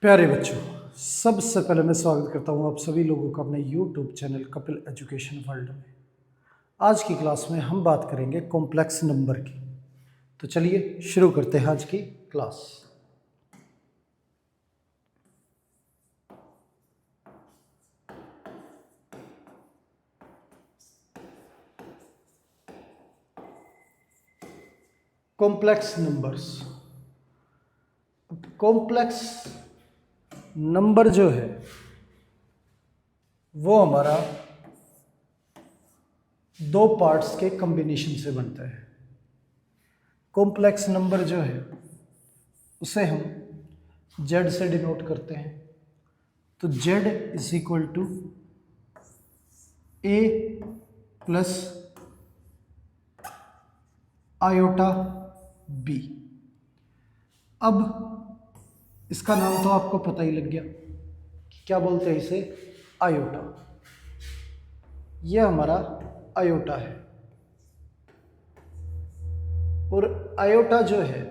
प्यारे बच्चों, सबसे पहले मैं स्वागत करता हूं आप सभी लोगों का अपने YouTube channel Kapil education world में। आज की क्लास में हम बात करेंगे कॉम्प्लेक्स नंबर की। तो चलिए शुरू करते हैं आज की class. Complex numbers. Complex number जो है वो हमारा दो पार्ट्स के कॉम्बिनेशन से बनता है। कॉम्प्लेक्स नंबर जो है उसे हम z से डिनोट करते हैं। तो z is equal to a plus iota b। अब इसका नाम तो आपको पता ही लग गया, क्या बोलते हैं इसे, आयोटा। यह हमारा आयोटा है और आयोटा जो है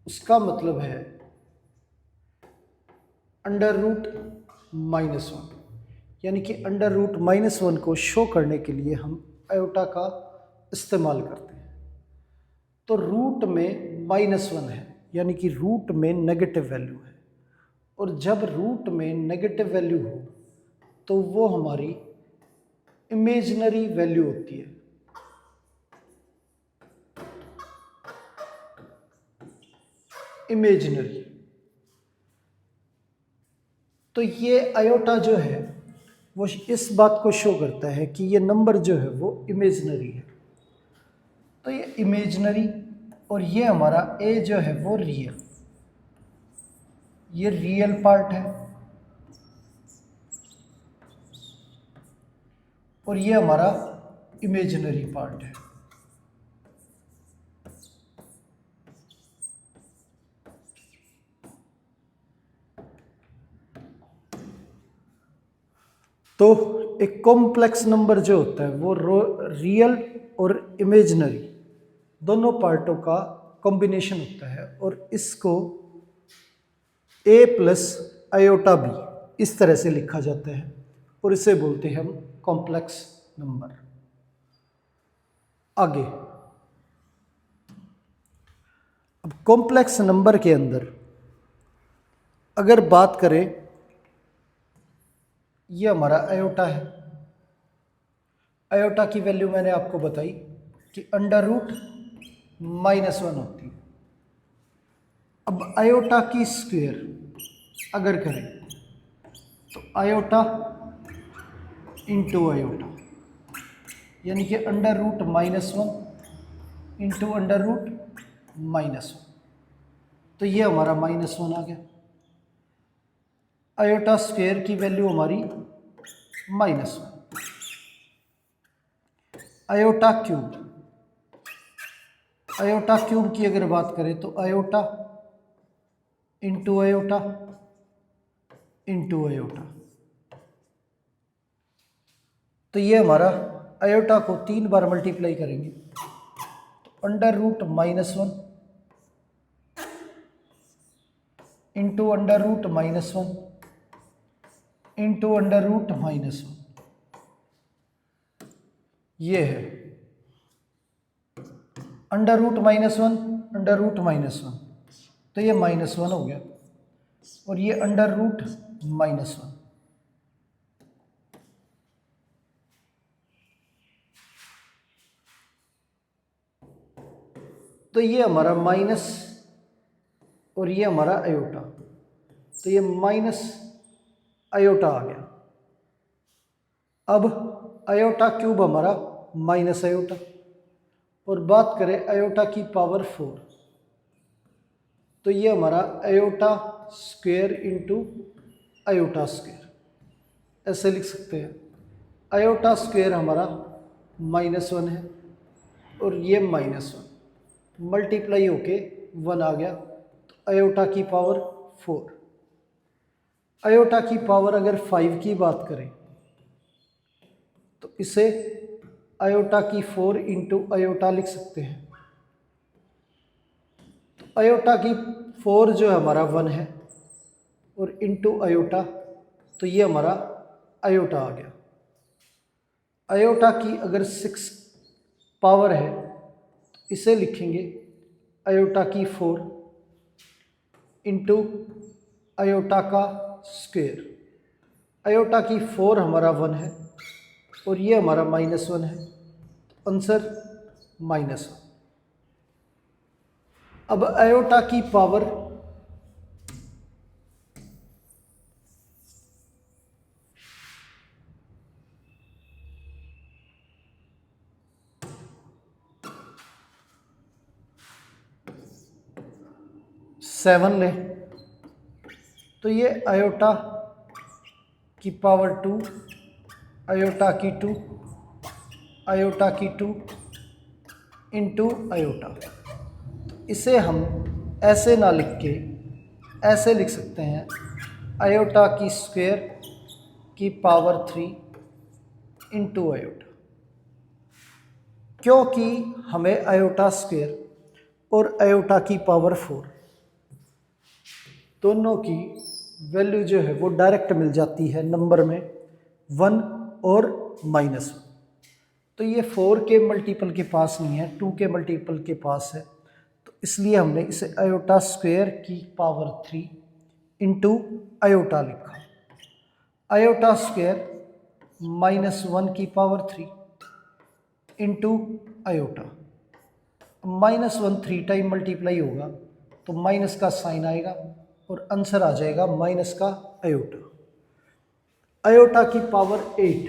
उसका मतलब है अंडर रूट -1, यानी कि अंडर रूट -1 को शो करने के लिए हम आयोटा का इस्तेमाल करते हैं। तो रूट में -1 है, यानी कि रूट में नेगेटिव वैल्यू है, और जब रूट में नेगेटिव वैल्यू हो तो वो हमारी इमेजिनरी वैल्यू होती है। इमेजिनरी। तो ये आयोटा जो है वो इस बात को शो करता है कि ये नंबर जो है वो इमेजिनरी है। तो ये इमेजिनरी और ये हमारा ए जो है वो रियल, ये रियल पार्ट है और ये हमारा इमेजिनरी पार्ट है। तो एक कॉम्प्लेक्स नंबर जो होता है वो रियल और इमेजिनरी दोनों पार्टों का कॉम्बिनेशन होता है, और इसको ए प्लस आयोटा बी इस तरह से लिखा जाता है, और इसे बोलते हैं हम कॉम्प्लेक्स नंबर। आगे अब कॉम्प्लेक्स नंबर के अंदर अगर बात करें, ये हमारा आयोटा है। आयोटा की वैल्यू मैंने आपको बताई कि अंडर रूट -1 होती है। अब आयोटा की स्क्वायर अगर करें तो आयोटा इंटू आयोटा, यानी कि under root -1 into under root -1, तो ये हमारा -1 आ गया। आयोटा स्क्वायर की वैल्यू हमारी -1। आयोटा क्यूब, आयोटा क्यूब की अगर बात करें तो iota into iota into iota, तो ये हमारा आयोटा को 3 बार मल्टीप्लाई करेंगे तो under root -1 into under root -1 into under root -1, ये है अंडर रूट -1 अंडर रूट -1, तो ये -1 हो गया, और ये अंडर रूट -1, तो ये हमारा माइनस और ये हमारा आयोटा, तो ये माइनस आयोटा आ गया। अब आयोटा क्यूब हमारा माइनस आयोटा, और बात करें आयोटा की पावर 4, तो ये हमारा iota square into iota square, ऐसे लिख सकते हैं। आयोटा स्क्वायर हमारा -1 है और ये -1 मल्टीप्लाई होके 1 आ गया, तो आयोटा की पावर 4। आयोटा की पावर अगर 5 की बात करें तो इसे आयोटा की 4 इंटू आयोटा लिख सकते हैं। तो आयोटा की 4 जो हमारा 1 है, और इंटू आयोटा, तो ये हमारा आयोटा आ गया। आयोटा की अगर 6 पावर है तो इसे लिखेंगे आयोटा की 4 इंटू आयोटा का स्क्वायर। आयोटा की 4 हमारा 1 है और ये हमारा -1 है, तो आंसर -1। अब आयोटा की पावर 7 लें तो ये आयोटा की पावर 2, आयोटा की 2, आयोटा की 2 इंटू आयोटा। तो इसे हम ऐसे ना लिख के ऐसे लिख सकते हैं, आयोटा की स्क्वायर की पावर 3 इंटू आयोटा, क्योंकि हमें आयोटा स्क्वायर और आयोटा की पावर 4 दोनों की वैल्यू जो है वो डायरेक्ट मिल जाती है नंबर में 1 और -1। तो ये 4 के मल्टीपल के पास नहीं है, 2 के मल्टीपल के पास है, तो इसलिए हमने इसे आयोटा स्क्वायर की पावर 3 इंटू आयोटा लिखा। आयोटा स्क्वायर -1 की power 3 into iota. -1 3 time multiply होगा तो माइनस का साइन आएगा और आंसर आ जाएगा माइनस का आयोटा। आयोटा की पावर 8,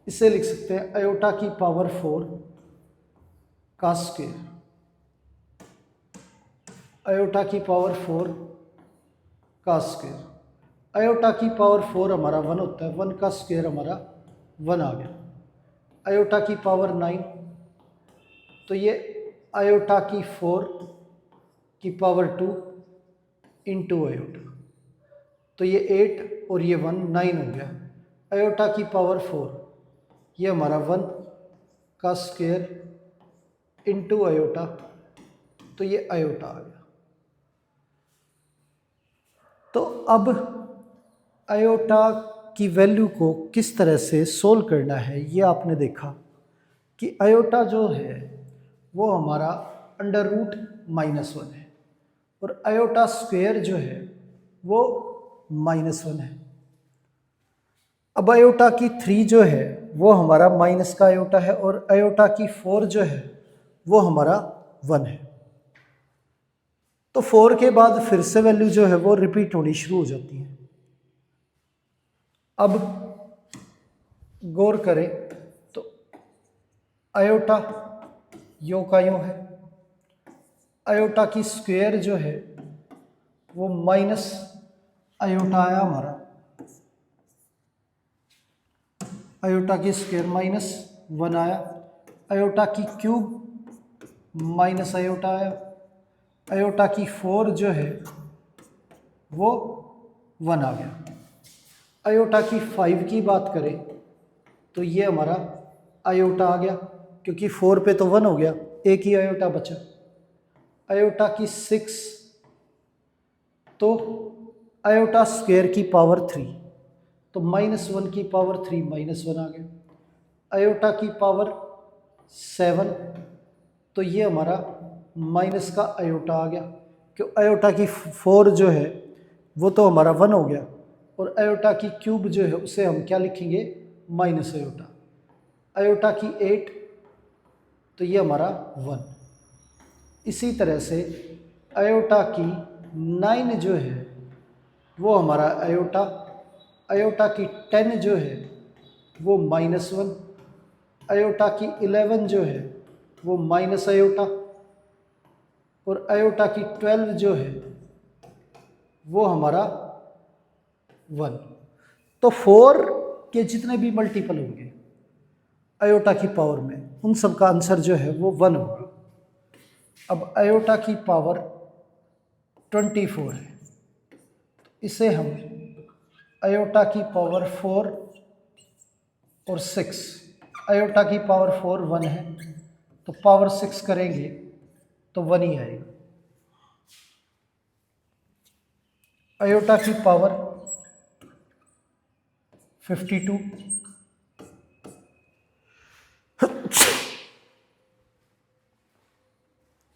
इसे लिख सकते हैं आयोटा की पावर 4 का स्क्वायर। आयोटा की पावर 4 का स्क्वायर। आयोटा की पावर 4 हमारा 1 होता है, 1 का स्क्वायर हमारा 1 आ गया। आयोटा की पावर 9, तो ये आयोटा की 4 की पावर 2 इंटू आयोटा, तो ये 8 और ये 1 9 हो गया। आयोटा की पावर 4, ये हमारा 1 का स्क्वायर इंटू आयोटा, तो ये आयोटा आ गया। तो अब आयोटा की वैल्यू को किस तरह से सोल्व करना है ये आपने देखा कि आयोटा जो है वो हमारा √-1 है और आयोटा स्क्वायर जो है वो -1 है। अब आयोटा की 3 जो है वो हमारा माइनस का आयोटा है और आयोटा की 4 जो है वो हमारा 1 है। तो 4 के बाद फिर से वैल्यू जो है वो रिपीट होनी शुरू हो जाती है। अब गौर करें तो आयोटा यो का यूँ है, आयोटा की स्क्वायर जो है वो माइनस आयोटा आया हमारा, आयोटा की स्क्वायर -1 आया। आयोटा की क्यूब माइनस आयोटा आया। आयोटा की 4 जो है वो 1 आ गया। आयोटा की 5 की बात करें तो ये हमारा आयोटा आ गया, क्योंकि 4 पे तो 1 हो गया, एक ही आयोटा बचा। आयोटा की 6, तो आयोटा स्क्वायर की पावर 3, तो -1 की पावर 3 -1 आ गया। आयोटा की पावर 7, तो ये हमारा माइनस का आयोटा आ गया, क्यों आयोटा की 4 जो है वो तो हमारा 1 हो गया और आयोटा की क्यूब जो है उसे हम क्या लिखेंगे, माइनस आयोटा। आयोटा की 8, तो ये हमारा 1। इसी तरह से आयोटा की 9 जो है वो हमारा आयोटा, आयोटा की 10 जो है वो -1, आयोटा की 11 जो है वो माइनस आयोटा और आयोटा की 12 जो है वो हमारा 1। तो 4 के जितने भी मल्टीपल होंगे आयोटा की पावर में उन सब का आंसर जो है वो 1 होगा। अब आयोटा की पावर 24 है, इसे हम आयोटा की पावर 4 और 6, आयोटा की पावर 4 1 है तो पावर 6 करेंगे तो 1 ही आएगा। आयोटा की पावर 52,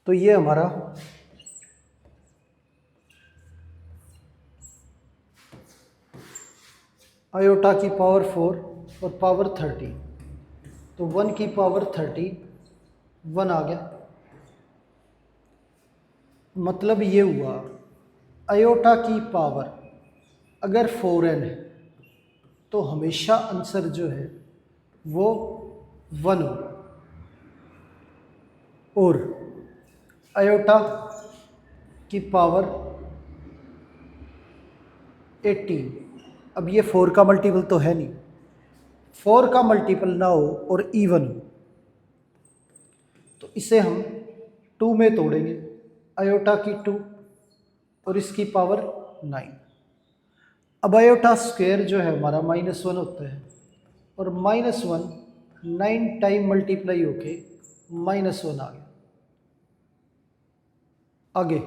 तो ये हमारा आयोटा की पावर 4 और पावर 30, तो 1 की पावर 31 आ गया। मतलब ये हुआ आयोटा की पावर अगर 4n है तो हमेशा आंसर जो है वो 1 होगा। और आयोटा की पावर 18, अब ये 4 का मल्टीपल तो है नहीं, 4 का मल्टीपल ना हो और इवन हो तो इसे हम 2 में तोड़ेंगे, आयोटा की 2 और इसकी पावर 9। अब आयोटा स्क्वायर जो है हमारा -1 होता है और -1 9 टाइम मल्टीप्लाई होके -1 आ गया। आगे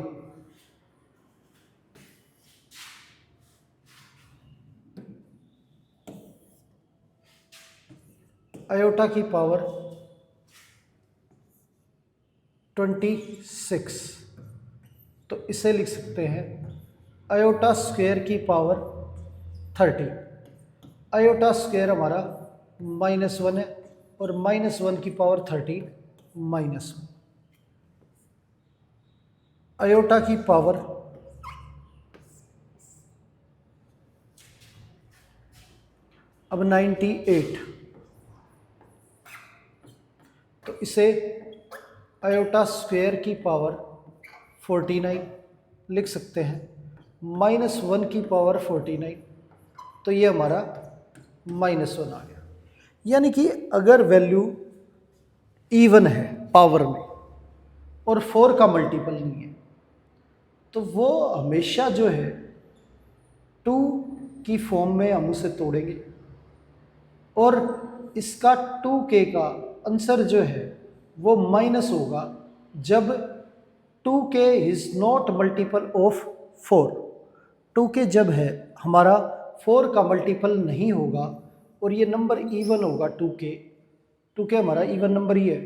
आयोटा की पावर 26, तो इसे लिख सकते हैं आयोटा स्क्वायर की पावर 30। आयोटा स्क्वायर हमारा -1 है और -1 की पावर 30 -1। आयोटा की पावर अब 98, तो इसे आयोटा स्क्वायर की पावर 49 लिख सकते हैं, -1 की पावर 49, तो ये हमारा -1 आ गया। यानी कि अगर वैल्यू इवन है पावर में और 4 का मल्टीपल नहीं है तो वो हमेशा जो है 2 की फॉर्म में हम उसे तोड़ेंगे और इसका 2k का आंसर जो है वो माइनस होगा जब 2k is not multiple of 4। 2k जब है हमारा 4 का मल्टीपल नहीं होगा और ये नंबर इवन होगा 2k, 2k हमारा इवन नंबर ही है,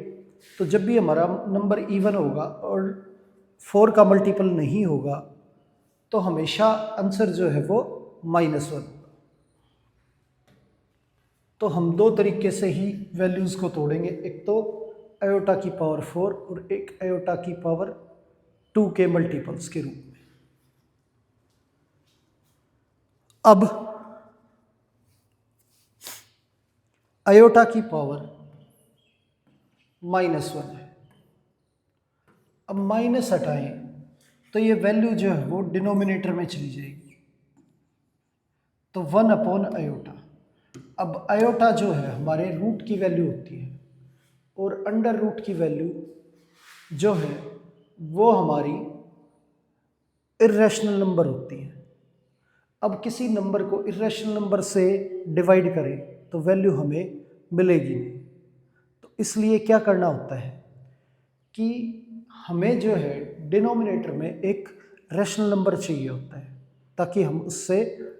तो जब भी हमारा नंबर इवन होगा और 4 का मल्टीपल नहीं होगा तो हमेशा आंसर जो है वो -1 होगा। तो हम दो तरीके से ही वैल्यूज़ को तोड़ेंगे, एक तो आयोटा की पावर 4 और एक आयोटा की पावर 2 के मल्टीपल्स के रूप में। अब आयोटा की पावर -1 है, अब माइनस हटाएं तो ये वैल्यू जो है वो डिनोमिनेटर में चली जाएगी, तो 1/आयोटा। अब आयोटा जो है हमारे रूट की वैल्यू होती है और अंडर रूट की वैल्यू जो है वो हमारी इर्रेशनल नंबर होती है। अब किसी नंबर को इर्रेशनल नंबर से डिवाइड करें तो वैल्यू हमें मिलेगी नहीं, तो इसलिए क्या करना होता है कि हमें जो है डिनोमिनेटर में एक रैशनल नंबर चाहिए होता है ताकि हम उससे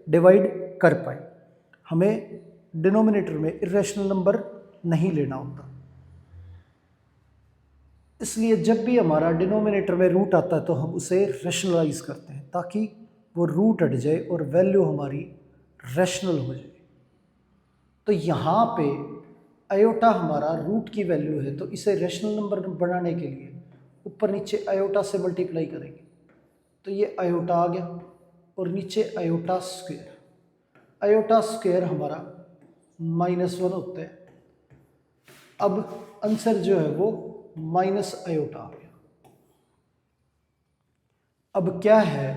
डिवाइड कर पाए। हमें डिनोमिनेटर में इर्रेशनल नंबर नहीं लेना होता, इसलिए जब भी हमारा डिनोमिनेटर में रूट आता है तो हम उसे रैशनलाइज करते हैं ताकि वो रूट हट जाए और वैल्यू हमारी रैशनल हो जाए। तो यहाँ पे आयोटा हमारा रूट की वैल्यू है, तो इसे रैशनल नंबर बनाने के लिए ऊपर नीचे आयोटा से मल्टीप्लाई करेंगे, तो ये आयोटा आ गया और नीचे आयोटा स्क्वायर। आयोटा स्क्वायर हमारा -1 होता है। अब आंसर जो है वो माइनस आयोटा आ गया। अब क्या है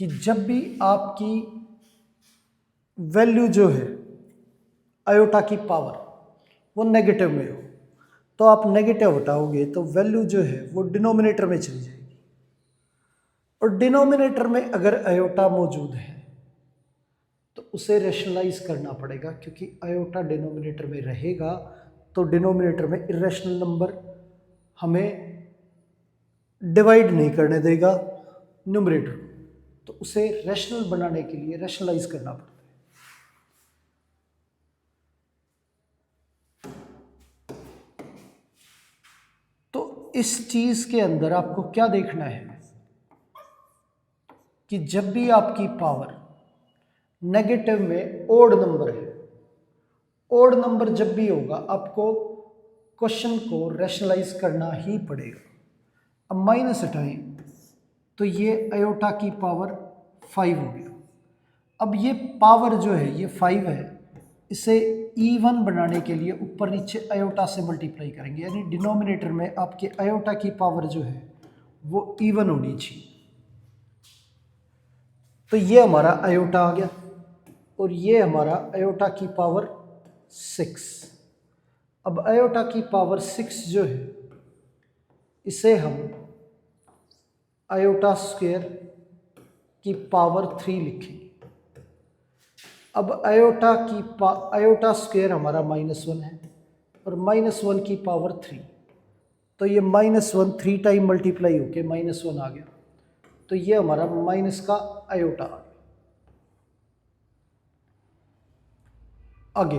कि जब भी आपकी वैल्यू जो है आयोटा की पावर वो नेगेटिव में हो तो आप नेगेटिव हटाओगे तो वैल्यू जो है वो डिनोमिनेटर में चली जाएगी, और डिनोमिनेटर में अगर आयोटा मौजूद है तो उसे रैशनलाइज करना पड़ेगा, क्योंकि आयोटा डिनोमिनेटर में रहेगा तो डिनोमिनेटर में इर्रेशनल नंबर हमें डिवाइड नहीं करने देगा न्यूमरेटर को। तो उसे रैशनल बनाने के लिए रैशनलाइज करना पड़ता है। तो इस चीज के अंदर आपको क्या देखना है कि जब भी आपकी पावर नेगेटिव में ओड नंबर है, ओड नंबर जब भी होगा आपको क्वेश्चन को रैशनलाइज करना ही पड़ेगा। अब माइनस हटाएं तो ये आयोटा की पावर 5 हो गया। अब ये पावर जो है ये 5 है, इसे E1 बनाने के लिए ऊपर नीचे आयोटा से मल्टीप्लाई करेंगे, यानी डिनोमिनेटर में आपके आयोटा की पावर जो है वो E1 होनी चाहिए। तो ये हमारा आयोटा आ गया और ये हमारा आयोटा की पावर 6। अब आयोटा की पावर 6 जो है इसे हम आयोटा स्क्वायर की पावर 3 लिखेंगे। अब आयोटा स्क्वायर हमारा -1 है और -1 की पावर 3, तो ये -1 3 टाइम मल्टीप्लाई होके -1 आ गया, तो ये हमारा माइनस का आयोटा आ गया। आगे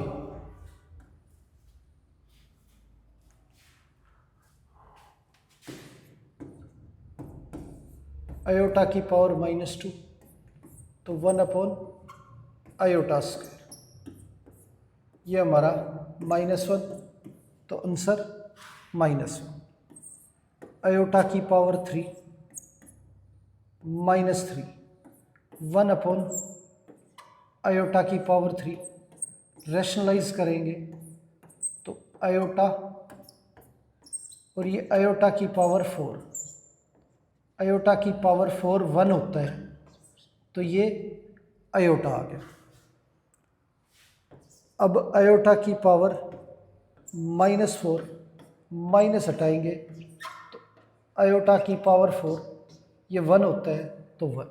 आयोटा की पावर -2, तो 1 आयोटा स्क्वायर, ये हमारा -1, तो आंसर -1। आयोटा की पावर 3 -3, 1 आयोटा की पावर 3, रैशनलाइज करेंगे तो आयोटा और ये आयोटा की पावर 4, आयोटा की पावर 4 1 होता है, तो ये आयोटा आ गया। अब आयोटा की पावर -4 माइनस हटाएंगे तो आयोटा की पावर 4 ये 1 होता है, तो 1।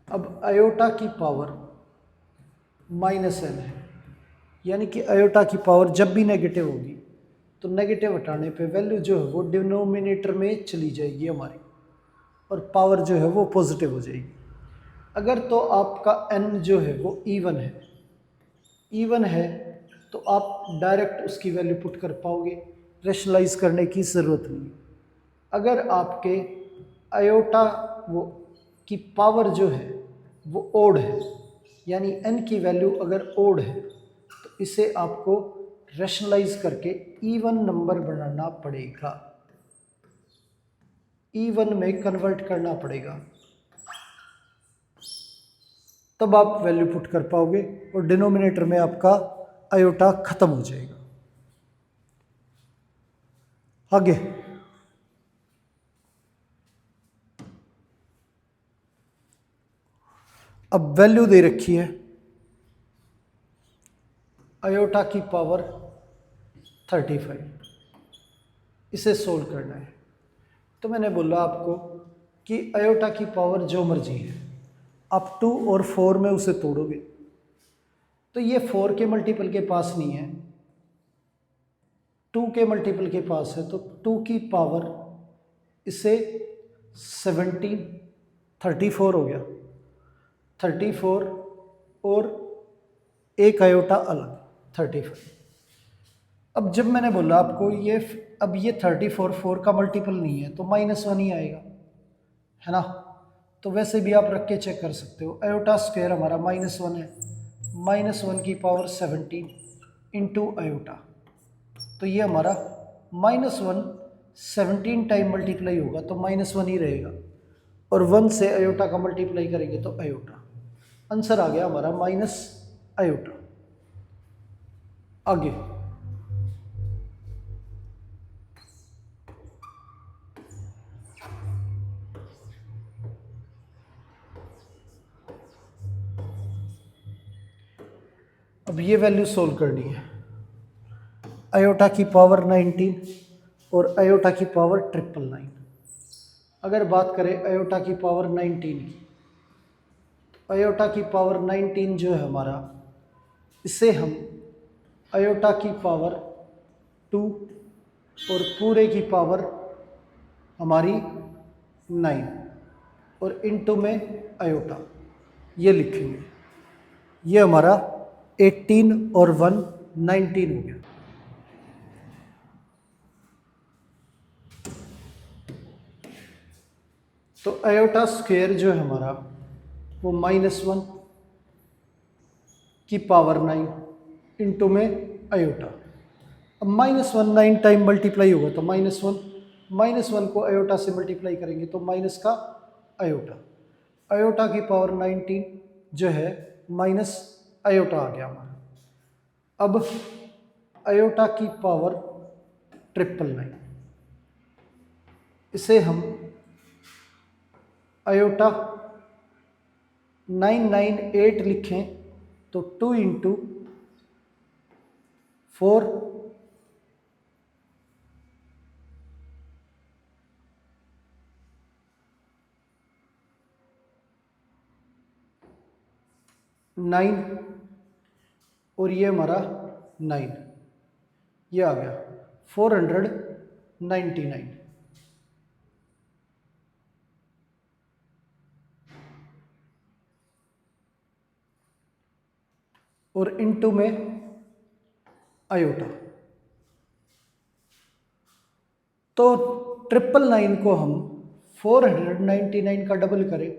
अब आयोटा की पावर -n है, यानी कि आयोटा की पावर जब भी नेगेटिव होगी तो नेगेटिव हटाने पे वैल्यू जो है वो डिनोमिनेटर में चली जाएगी हमारी, और पावर जो है वो पॉजिटिव हो जाएगी। अगर तो आपका n जो है वो इवन है तो आप डायरेक्ट उसकी वैल्यू पुट कर पाओगे, रैशनलाइज करने की ज़रूरत नहीं। अगर आपके आयोटा वो की पावर जो है वो ओड है, यानी n की वैल्यू अगर ओड है तो इसे आपको रैशनलाइज करके इवन नंबर बनाना पड़ेगा, इवन में कन्वर्ट करना पड़ेगा, तब आप वैल्यू पुट कर पाओगे और डिनोमिनेटर में आपका आयोटा खत्म हो जाएगा। आगे अब वैल्यू दे रखी है आयोटा की पावर 35, इसे सोल्व करना है। तो मैंने बोला आपको कि आयोटा की पावर जो मर्जी है आप 2 और 4 में उसे तोड़ोगे, तो ये 4 के मल्टीपल के पास नहीं है, 2 के मल्टीपल के पास है, तो 2 की पावर इसे 17 34 हो गया, 34 और एक आयोटा अलग 35। अब जब मैंने बोला आपको ये अब ये 34 4 का मल्टीपल नहीं है तो -1 ही आएगा, है ना। तो वैसे भी आप रख के चेक कर सकते हो, आयोटा स्क्वायर हमारा -1 है, -1 की पावर 17 इंटू आयोटा, तो ये हमारा -1 17 टाइम मल्टीप्लाई होगा तो -1 ही रहेगा, और 1 से आयोटा का मल्टीप्लाई करेंगे तो आयोटा, आंसर आ गया हमारा माइनस आयोटा। आगे अब ये वैल्यू सोल्व करनी है, आयोटा की पावर 19 और आयोटा की पावर 999। अगर बात करें आयोटा की पावर 19 की, आयोटा की पावर 19 जो है हमारा, इसे हम आयोटा की पावर 2 और पूरे की पावर हमारी 9 और इनटू में आयोटा ये लिखेंगे। ये हमारा 18 और 1 19 हो गया। तो आयोटा स्क्वायर जो है हमारा वो -1 की पावर 9 इंटू में आयोटा। अब -1 9 टाइम मल्टीप्लाई होगा तो -1 को आयोटा से मल्टीप्लाई करेंगे तो माइनस का आयोटा। आयोटा की पावर 19 जो है माइनस आयोटा आ गया हमारा। अब आयोटा की पावर 999, इसे हम आयोटा 998 लिखें तो 2 इंटू 4 9 और ये हमारा 9, ये आ गया 499। और इनटू में आयोटा। तो 999 को हम 499 का डबल करें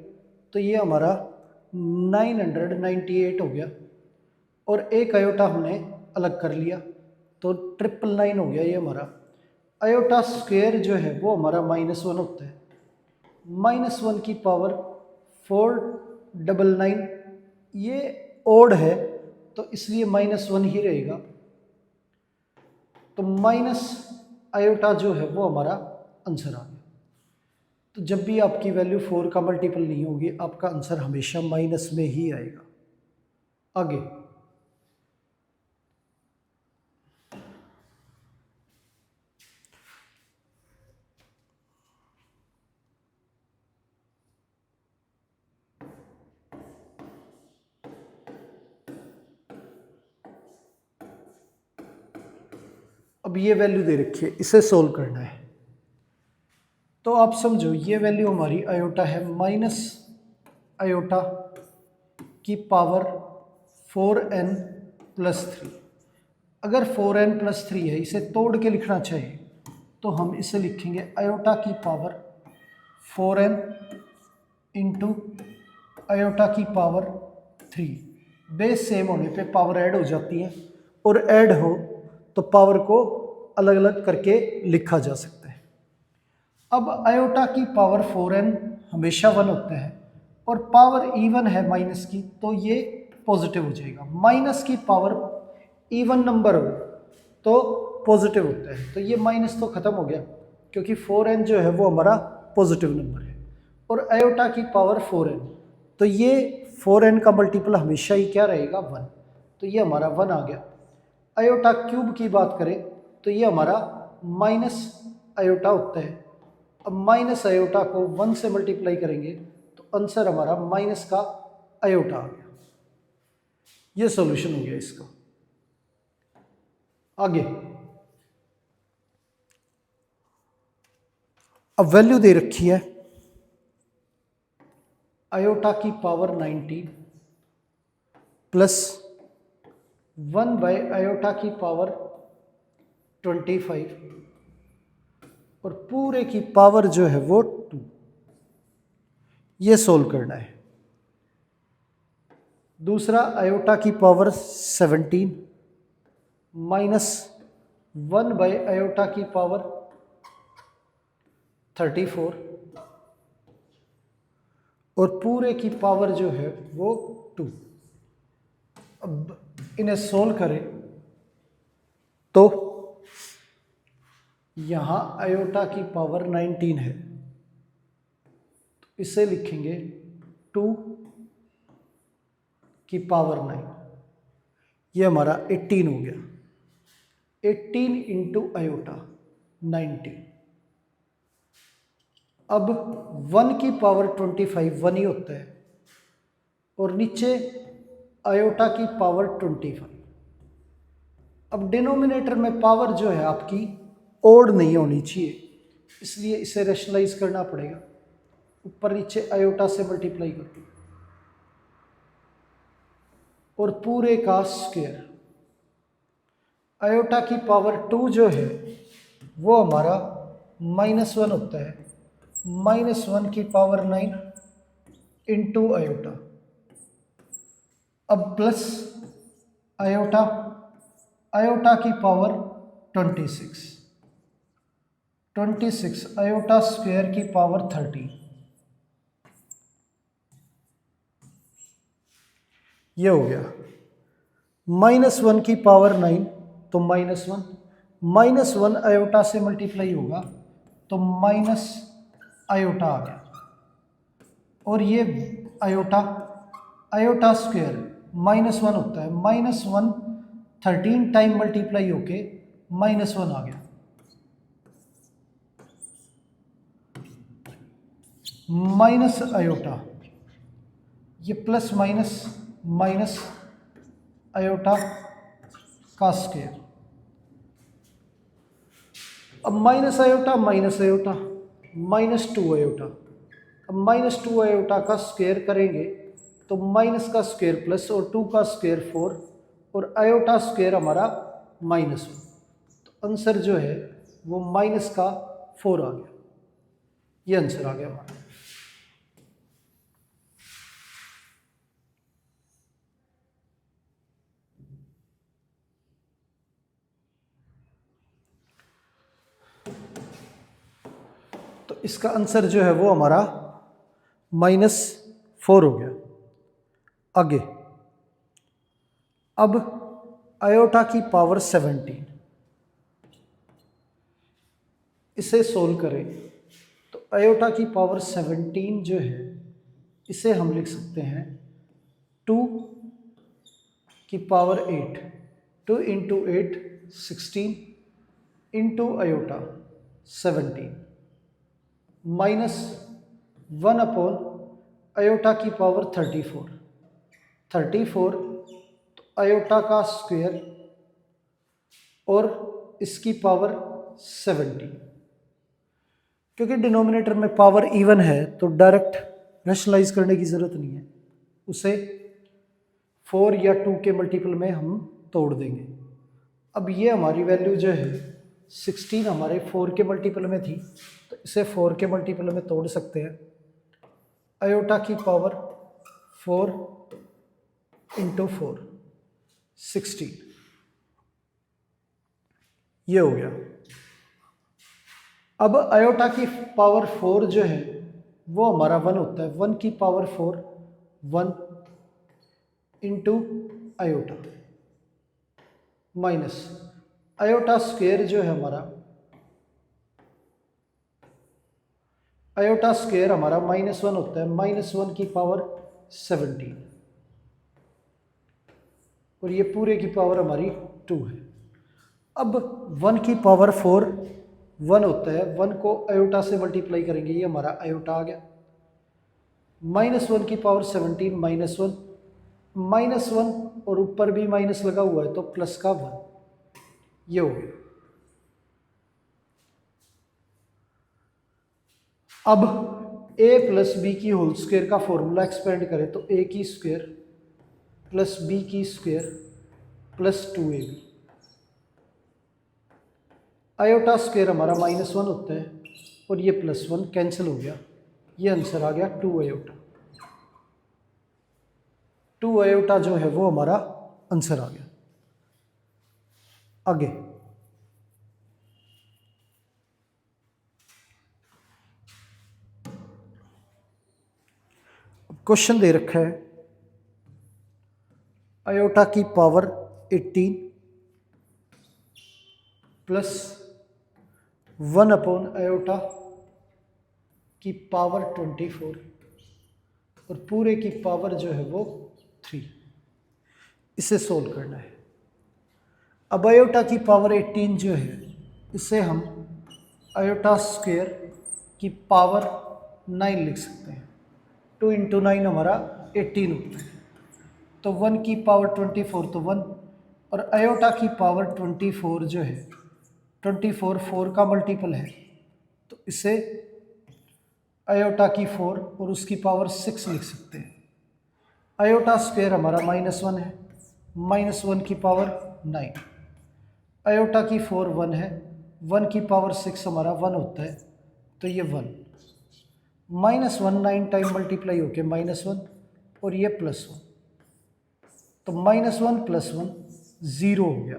तो ये हमारा 998 हो गया और एक आयोटा हमने अलग कर लिया तो 999 हो गया ये हमारा। आयोटा स्क्वायर जो है वो हमारा -1 होता है। -1 की पावर 499, ये ओड है तो इसलिए -1 ही रहेगा। तो माइनस आयोटा जो है वो हमारा आंसर आ गया। तो जब भी आपकी वैल्यू 4 का मल्टीपल नहीं होगी आपका आंसर हमेशा माइनस में ही आएगा। आगे अब ये वैल्यू दे रखी है, इसे सोल्व करना है। तो आप समझो ये वैल्यू हमारी आयोटा है माइनस आयोटा की पावर 4n प्लस 3। अगर 4n प्लस 3 है, इसे तोड़ के लिखना चाहिए तो हम इसे लिखेंगे आयोटा की पावर 4n इंटू आयोटा की पावर 3। बेस सेम होने पे पावर ऐड हो जाती है और ऐड हो तो पावर को अलग अलग करके लिखा जा सकता है। अब आयोटा की पावर 4n हमेशा 1 होता है और पावर इवन है माइनस की तो ये पॉजिटिव हो जाएगा। माइनस की पावर इवन नंबर हो तो पॉजिटिव होता है, तो ये माइनस तो ख़त्म हो गया क्योंकि 4n जो है वो हमारा पॉजिटिव नंबर है। और आयोटा की पावर 4n, तो ये 4n का मल्टीपल हमेशा ही क्या रहेगा 1, तो ये हमारा 1 आ गया। आयोटा क्यूब की बात करें तो ये हमारा माइनस आयोटा होता है। अब माइनस आयोटा को 1 से मल्टीप्लाई करेंगे तो आंसर हमारा माइनस का आयोटा आ गया। ये सॉल्यूशन हो गया इसका। आगे अब वैल्यू दे रखी है आयोटा की पावर 19 प्लस 1 बाय आयोटा की पावर 25 और पूरे की पावर जो है वो 2। ये सोल्व करना है। दूसरा आयोटा की पावर 17 माइनस 1 बाय आयोटा की पावर 34 और पूरे की पावर जो है वो 2। अब इन्हें सोल्व करें तो यहाँ आयोटा की पावर 19 है तो इसे लिखेंगे 2 की पावर 9, ये हमारा 18 हो गया। 18 इंटू आयोटा 19। अब 1 की पावर 25 1 ही होता है और नीचे आयोटा की पावर 25। अब डिनोमिनेटर में पावर जो है आपकी ओड नहीं होनी चाहिए, इसलिए इसे रेशनलाइज करना पड़ेगा। ऊपर नीचे आयोटा से मल्टीप्लाई करके और पूरे का स्क्वायर। आयोटा की पावर 2 जो है वो हमारा -1 होता है, -1 की पावर 9 इंटू आयोटा। अब प्लस आयोटा, आयोटा की पावर 26, 26 आयोटा स्क्वायर की पावर 30। ये हो गया। -1 की पावर 9 तो -1, -1 आयोटा से मल्टीप्लाई होगा तो माइनस आयोटा आ गया। और ये आयोटा, आयोटा स्क्वायर -1 होता है, -1 13 टाइम मल्टीप्लाई होके -1 आ गया। माइनस आयोटा, ये प्लस माइनस माइनस आयोटा का स्क्वायर। अब माइनस आयोटा -2 आयोटा। अब -2 आयोटा का स्क्वायर करेंगे तो माइनस का स्क्वायर प्लस और 2 का स्क्वायर 4 और आयोटा स्क्वायर हमारा -1। तो आंसर जो है वो माइनस का 4 आ गया। ये आंसर आ गया हमारा। तो इसका आंसर जो है वो हमारा -4 हो गया। आगे अब आयोटा की पावर 17, इसे सोल्व करें तो आयोटा की पावर 17 जो है इसे हम लिख सकते हैं 2 की power 8, 2 into 8 16 into iota 17 -1 upon iota की पावर 34, 34 तो आयोटा का स्क्वायर और इसकी पावर 70। क्योंकि डिनोमिनेटर में पावर इवन है तो डायरेक्ट रैशनलाइज करने की ज़रूरत नहीं है, उसे 4 या 2 के मल्टीपल में हम तोड़ देंगे। अब ये हमारी वैल्यू जो है 16 हमारे 4 के मल्टीपल में थी तो इसे 4 के मल्टीपल में तोड़ सकते हैं। आयोटा की पावर 4 इंटू 4 16, ये हो गया। अब आयोटा की पावर 4 जो है वो हमारा 1 होता है, 1 की power 4 1 into iota minus iota square जो है हमारा, आयोटा स्क्वायर हमारा -1 होता है, -1 की पावर 17 और ये पूरे की पावर हमारी 2 है। अब 1 की पावर 4 1 होता है, 1 को आयोटा से मल्टीप्लाई करेंगे, ये हमारा आयोटा आ गया। -1 की पावर 17 -1 और ऊपर भी माइनस लगा हुआ है तो प्लस का 1, ये हो गया। अब a प्लस बी की होल स्क्वायर का फॉर्मूला एक्सपेंड करें तो a की स्क्वायर प्लस b की square plus 2ab। Iota square हमारा -1 होता है और ये +1 कैंसिल हो गया, ये आंसर आ गया 2 आयोटा। 2 आयोटा जो है वो हमारा आंसर आ गया। आगे क्वेश्चन दे रखा है आयोटा की पावर 18 प्लस 1 अपॉन आयोटा की पावर 24 और पूरे की पावर जो है वो 3, इसे सोल्व करना है। अब आयोटा की पावर 18 जो है इसे हम आयोटा स्क्वायर की पावर 9 लिख सकते हैं। 2 इंटू 9 हमारा 18 होता है। तो 1 की पावर 24 तो 1, और आयोटा की पावर 24 जो है 24 4 का मल्टीपल है, तो इसे आयोटा की 4 और उसकी पावर 6 लिख सकते हैं। आयोटा स्क्वायर हमारा -1 है, -1 की पावर 9। आयोटा की 4 1 है, 1 की पावर 6 हमारा 1 होता है, तो ये 1 -1 9 टाइम मल्टीप्लाई होके -1 और ये +1, तो -1 +1 0 हो गया।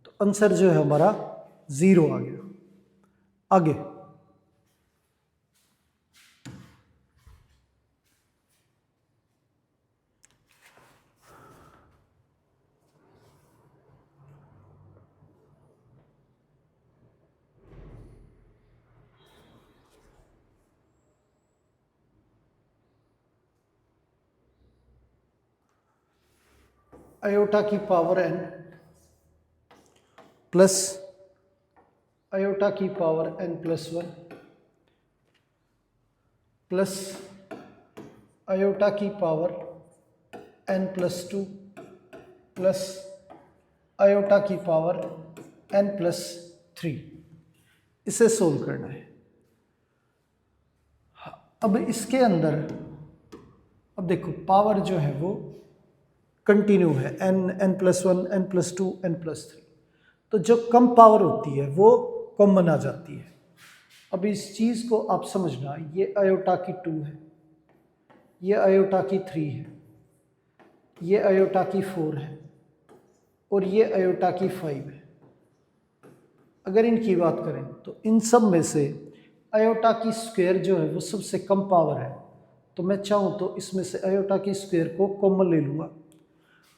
तो आंसर जो है हमारा 0 आ गया। आगे आयोटा की पावर n प्लस आयोटा की पावर n+1 प्लस आयोटा की पावर n+2 प्लस आयोटा की पावर n+3, इसे सोल्व करना है। अब इसके अंदर अब देखो पावर जो है वो कंटिन्यू है, n+1 n+2 n+3, तो जो कम पावर होती है वो कॉमन आ जाती है। अब इस चीज़ को आप समझना, ये आयोटा की 2 है, ये आयोटा की 3 है, ये आयोटा की 4 है और ये आयोटा की 5 है। अगर इनकी बात करें तो इन सब में से आयोटा की स्क्वायर जो है वो सबसे कम पावर है, तो मैं चाहूँ तो इसमें से आयोटा की स्क्वायर को कॉमन ले लूँगा।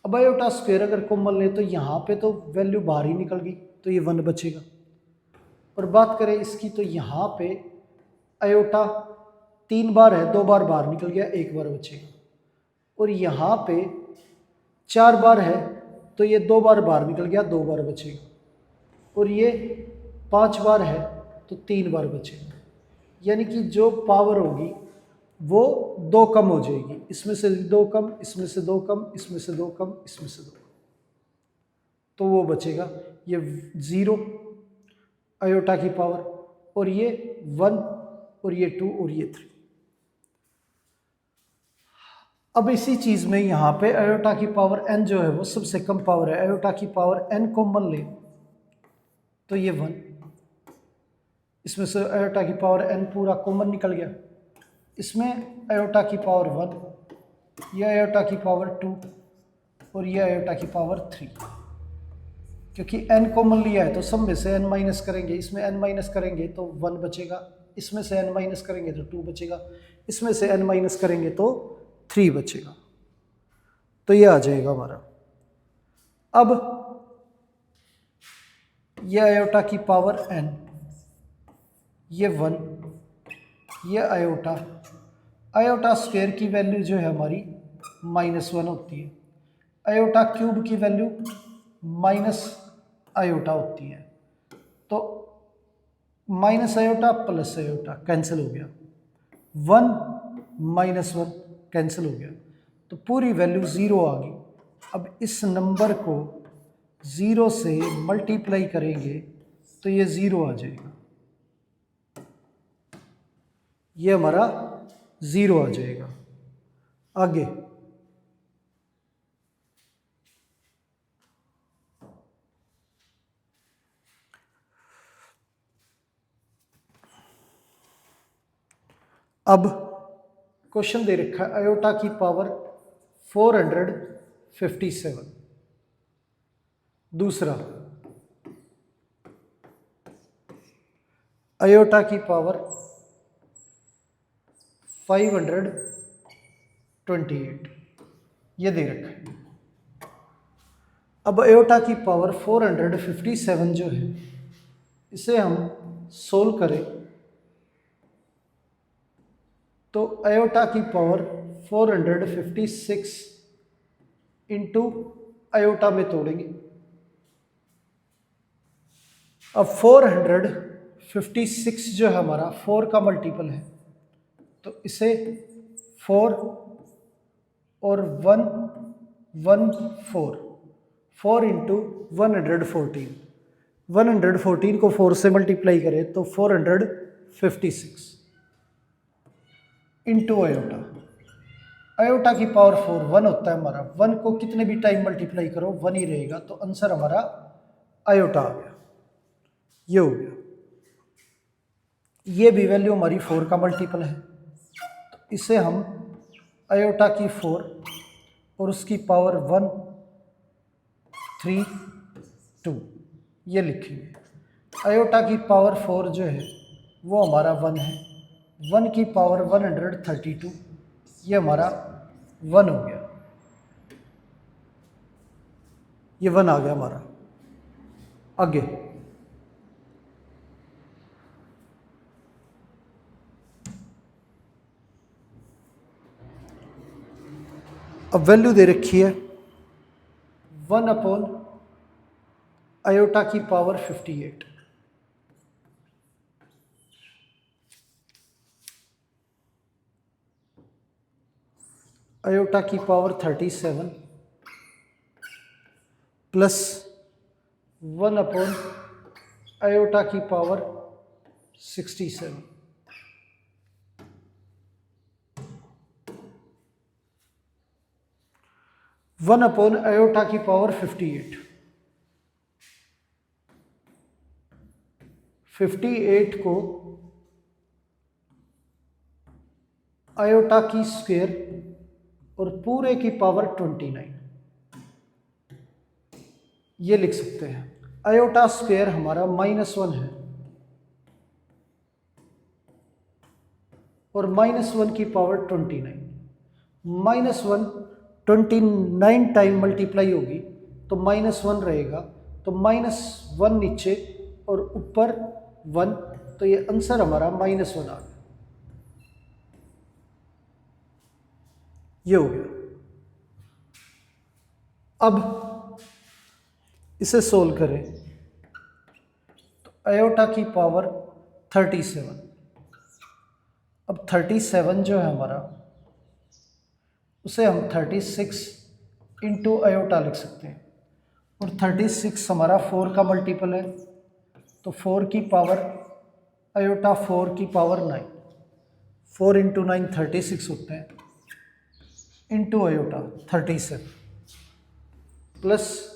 अब आयोटा स्क्वायर अगर कॉमन ले तो यहाँ पे तो वैल्यू बाहर ही निकल गई, तो ये 1 बचेगा। और बात करें इसकी तो यहाँ पे आयोटा 3 बार है, 2 बार बाहर निकल गया, 1 बार बचेगा। और यहाँ पे 4 बार है तो ये 2 बार बाहर निकल गया, 2 बार बचेगा। और ये 5 बार है तो 3 बार बचेगा। यानी कि जो पावर होगी वो 2 कम हो जाएगी, इसमें से 2 कम, इसमें से 2 कम, इसमें से 2 कम, इसमें से 2 कम, तो वो बचेगा ये 0 आयोटा की पावर, और ये 1 और ये 2 और ये 3। अब इसी चीज़ में यहाँ पे आयोटा की पावर n जो है वो सबसे कम पावर है, आयोटा की पावर n कॉमन ले तो ये 1, इसमें से आयोटा की पावर n पूरा कॉमन निकल गया, इसमें आयोटा की पावर 1, ये आयोटा की पावर 2 और ये आयोटा की पावर 3। क्योंकि n कॉमन लिया है तो सब में से n माइनस करेंगे, इसमें n माइनस करेंगे तो 1 बचेगा, इसमें से n माइनस करेंगे तो 2 बचेगा, इसमें से n माइनस करेंगे तो 3 बचेगा। तो ये आ जाएगा हमारा। अब ये आयोटा की पावर n, ये 1, ये आयोटा, आयोटा स्क्वायर की वैल्यू जो है हमारी -1 होती है, आयोटा क्यूब की वैल्यू माइनस आयोटा होती है, तो minus iota plus iota cancel हो गया, 1 -1 कैंसिल हो गया, तो पूरी वैल्यू 0 आ गई। अब इस नंबर को 0 से मल्टीप्लाई करेंगे तो ये 0 आ जाएगा, ये हमारा 0 आ जाएगा। आगे अब क्वेश्चन दे रखा है आयोटा की पावर 457, दूसरा आयोटा की पावर 528, ये दे रखा है। अब आयोटा की पावर 457 जो है इसे हम सोल्व करें तो आयोटा की पावर 456 इंटू आयोटा में तोड़ेंगे। अब 456 जो है हमारा 4 का मल्टीपल है, तो इसे 4 और 114, 4 इंटू 114, 114 को 4 से मल्टीप्लाई करें तो 456 इंटू आयोटा, आयोटा की पावर 4 1 होता है हमारा, 1 को कितने भी टाइम मल्टीप्लाई करो 1 ही रहेगा, तो आंसर हमारा आयोटा आ गया। ये हो गया, ये भी वैल्यू हमारी 4 का मल्टीपल है, तो इसे हम आयोटा की 4 और उसकी पावर 1 3 2 ये लिखेंगे। आयोटा की पावर 4 जो है वो हमारा 1 है, 1 की पावर 132, ये हमारा 1 हो गया, ये 1 आ गया हमारा। आगे अब वैल्यू दे रखी है 1 अपॉन आयोटा की पावर 58, आयोटा की पावर 37 प्लस 1 अपॉन आयोटा की पावर 67, 1 अपॉन आयोटा की पावर 58, 58 को आयोटा की स्क्वायर और पूरे की पावर 29 ये लिख सकते हैं। आयोटा स्क्वायर हमारा -1 है और -1 की पावर 29, -1 29 टाइम मल्टीप्लाई होगी तो -1 रहेगा, तो -1 नीचे और ऊपर 1, तो ये आंसर हमारा -1 आ गया। ये हो गया। अब इसे सोल्व करें तो आयोटा की पावर 37, अब 37 जो है हमारा उसे हम 36 इंटू आयोटा लिख सकते हैं, और 36 हमारा 4 का मल्टीपल है, तो 4 की पावर आयोटा 4 की पावर 9, 4 इंटू 9 36 होते हैं, इंटू आयोटा 37 प्लस,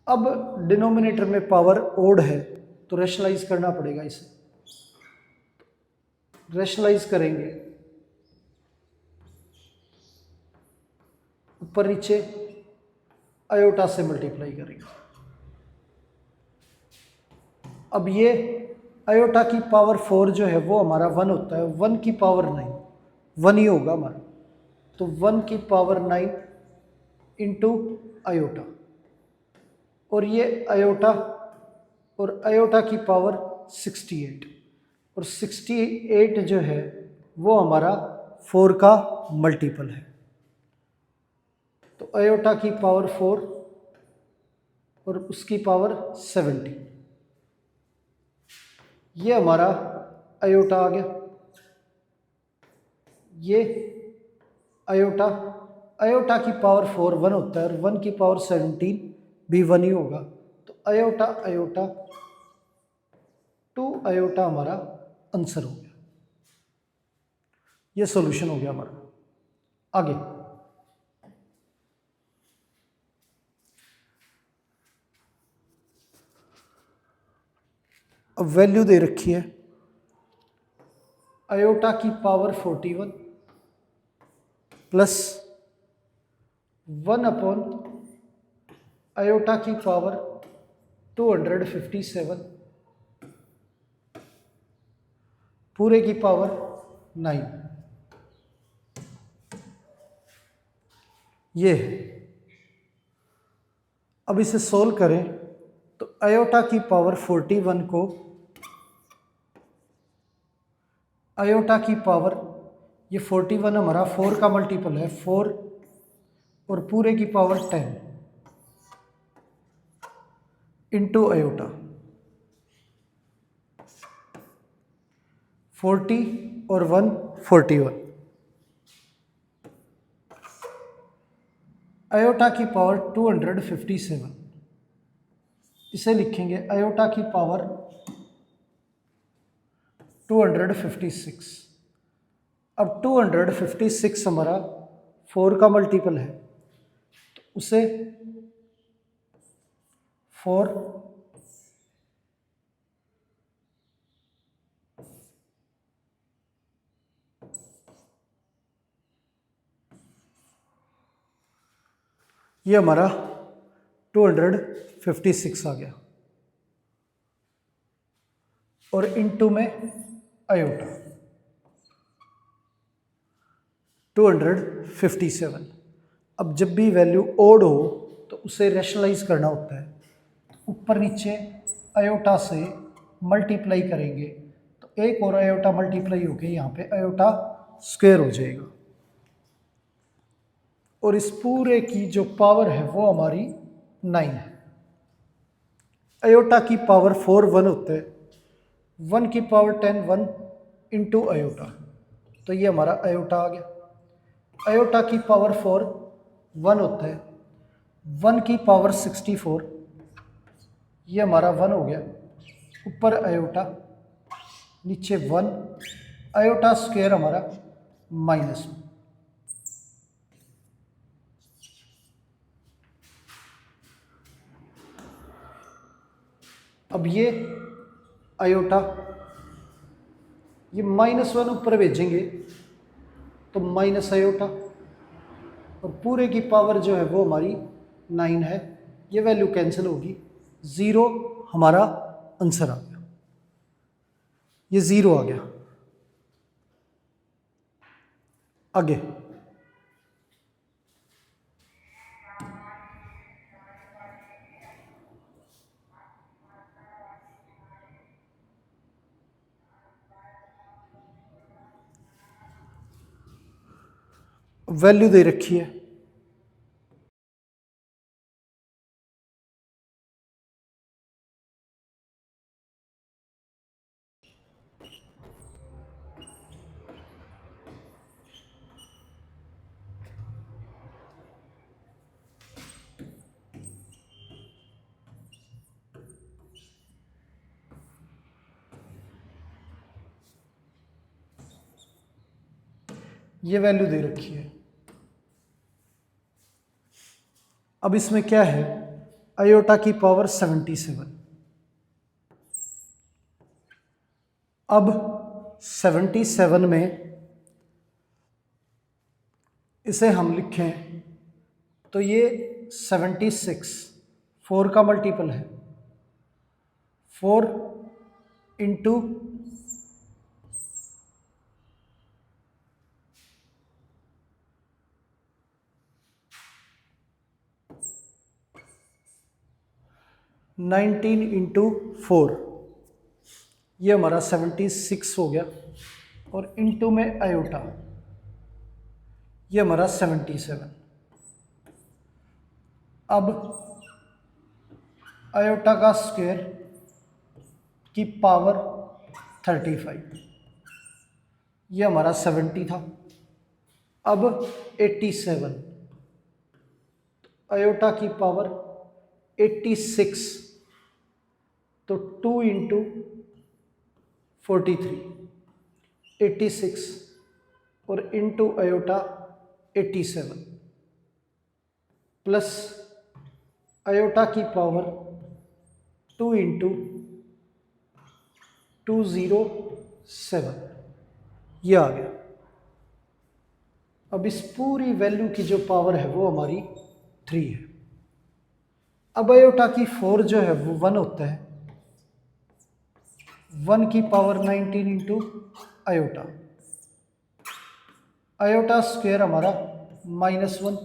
अब डिनोमिनेटर में पावर ओड है तो रेशनलाइज करना पड़ेगा, इसे रेशनलाइज करेंगे, ऊपर नीचे आयोटा से मल्टीप्लाई करेंगे। अब ये आयोटा की पावर 4 जो है वो हमारा 1 होता है, 1 की पावर 9 1 ही होगा हमारा, तो 1 की पावर 9 इंटू आयोटा, और ये आयोटा और आयोटा की पावर 68, और 68 जो है वो हमारा 4 का मल्टीपल है, तो आयोटा की पावर 4 और उसकी पावर 70, ये हमारा आयोटा आ गया। ये आयोटा, आयोटा की पावर 4 1 होता है और 1 की पावर 17 भी 1 ही होगा, तो आयोटा आयोटा 2 आयोटा हमारा आंसर हो गया। ये सॉल्यूशन हो गया हमारा। आगे अब वैल्यू दे रखी है आयोटा की पावर 41 प्लस 1 अपॉन आयोटा की पावर 257 पूरे की पावर 9, ये है। अब इसे सोल्व करें तो आयोटा की पावर 41 को आयोटा की पावर, ये 41 हमारा 4 का मल्टीपल है, 4 और पूरे की पावर 10 इंटू आयोटा, 40 और 1 41, आयोटा की पावर 257, इसे लिखेंगे आयोटा की पावर 256। अब 256 हमारा 4 का मल्टीपल है, तो उसे 4 ये हमारा 256 आ गया, और इनटू में आयोटा 257। अब जब भी वैल्यू ओड हो तो उसे रैशनलाइज करना होता है, ऊपर नीचे आयोटा से मल्टीप्लाई करेंगे तो एक और आयोटा मल्टीप्लाई होके यहाँ पे आयोटा स्क्वायर हो जाएगा, और इस पूरे की जो पावर है वो हमारी 9 है। आयोटा की पावर 4 1 होता है, 1 की पावर 10 1 इंटू आयोटा, तो ये हमारा आयोटा आ गया। आयोटा की पावर 4 1 होता है, 1 की पावर 64, ये हमारा 1 हो गया, ऊपर आयोटा नीचे 1, आयोटा स्क्वायर हमारा -1। अब ये आयोटा ये -1 ऊपर भेजेंगे तो माइनस आयोटा, और पूरे की पावर जो है वो हमारी 9 है, ये वैल्यू कैंसिल होगी, 0 हमारा आंसर आ गया, ये 0 आ गया। आगे वैल्यू दे रखी है, ये वैल्यू दे रखी है। अब इसमें क्या है, आयोटा की पावर 77। अब 77 में इसे हम लिखें तो ये 76 4 का मल्टीपल है, 4 इंटू 19 इंटू 4, ये हमारा 76 हो गया, और इंटू में आयोटा ये हमारा 77। अब आयोटा का स्क्वायर की पावर 35, ये हमारा 70 था। अब 87, आयोटा की पावर 86, तो 2 इंटू 43 86, और इंटू आयोटा 87, प्लस आयोटा की पावर 2 इंटू 207, ये आ गया। अब इस पूरी वैल्यू की जो पावर है वो हमारी 3 है। अब आयोटा की 4 जो है वो 1 होता है, 1 की power 19 into iota, iota square हमारा -1,